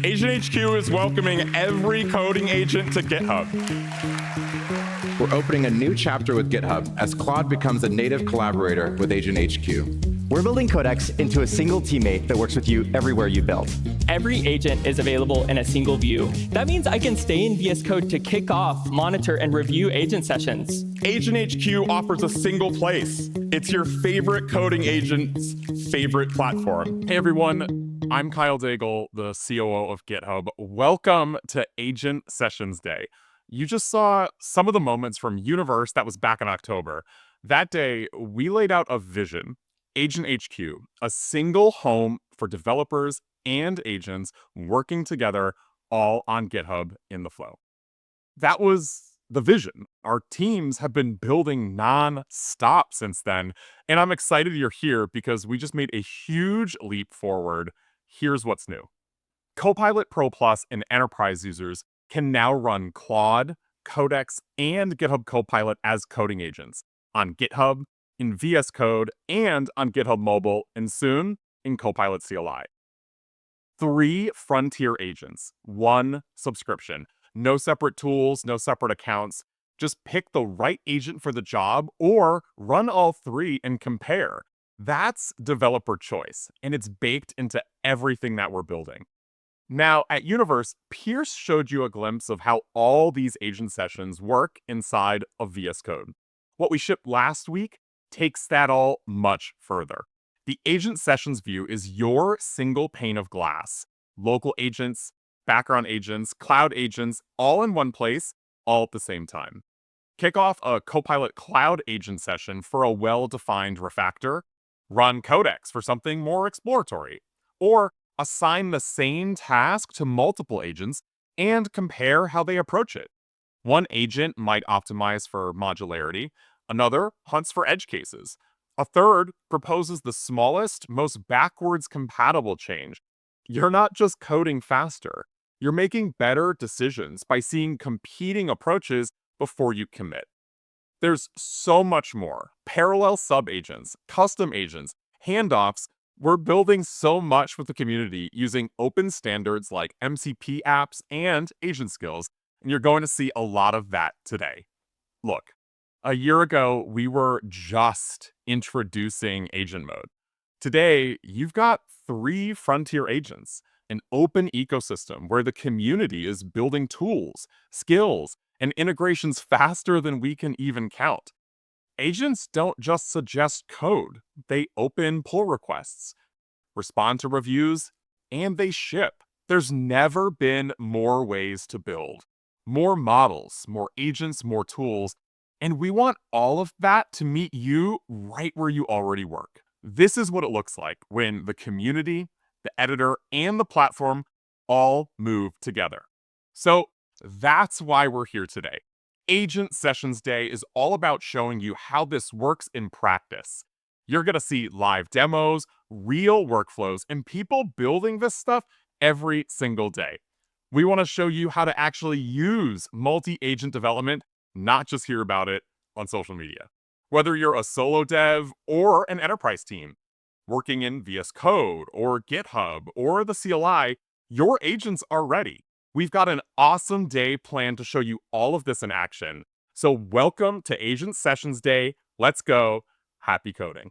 Agent HQ is welcoming every coding agent to GitHub. We're opening a new chapter with GitHub as Claude becomes a native collaborator with Agent HQ. We're building Codex into a single teammate that works with you everywhere you build. Every agent is available in a single view. That means I can stay in VS Code to kick off, monitor, and review agent sessions. Agent HQ offers a single place. It's your favorite coding agent's favorite platform. Hey everyone, I'm Kyle Daigle, the COO of GitHub. Welcome to Agent Sessions Day. You just saw some of the moments from Universe that was back in October. That day, we laid out a vision, Agent HQ, a single home for developers and agents working together all on GitHub in the flow. That was the vision. Our teams have been building non-stop since then, and I'm excited you're here because we just made a huge leap forward. Here's what's new. Copilot Pro Plus and Enterprise users can now run Claude, Codex, and GitHub Copilot as coding agents on GitHub, in VS Code, and on GitHub Mobile, and soon in Copilot CLI. 3 frontier agents, 1 subscription. No separate tools, no separate accounts. Just pick the right agent for the job or run all 3 and compare. That's developer choice, and it's baked into everything that we're building. Now, at Universe, Pierce showed you a glimpse of how all these agent sessions work inside of VS Code. What we shipped last week takes that all much further. The agent sessions view is your single pane of glass. Local agents, background agents, cloud agents, all in one place, all at the same time. Kick off a Copilot Cloud agent session for a well-defined refactor. Run Codex for something more exploratory. Or assign the same task to multiple agents and compare how they approach it. One agent might optimize for modularity, another hunts for edge cases, a third proposes the smallest, most backwards compatible change. You're not just coding faster, you're making better decisions by seeing competing approaches before you commit. There's so much more. Parallel sub-agents, custom agents, handoffs. We're building so much with the community using open standards like MCP apps and agent skills, and you're going to see a lot of that today. Look, a year ago, we were just introducing agent mode. Today, you've got 3 frontier agents, an open ecosystem where the community is building tools, skills, and integrations faster than we can even count. Agents don't just suggest code, they open pull requests, respond to reviews, and they ship. There's never been more ways to build, more models, more agents, more tools, and we want all of that to meet you right where you already work. This is what it looks like when the community, the editor, and the platform all move together. So that's why we're here today. Agent Sessions Day is all about showing you how this works in practice. You're going to see live demos, real workflows, and people building this stuff every single day. We want to show you how to actually use multi-agent development, not just hear about it on social media. Whether you're a solo dev or an enterprise team, working in VS Code or GitHub or the CLI, your agents are ready. We've got an awesome day planned to show you all of this in action. So welcome to Agent Sessions Day. Let's go. Happy coding.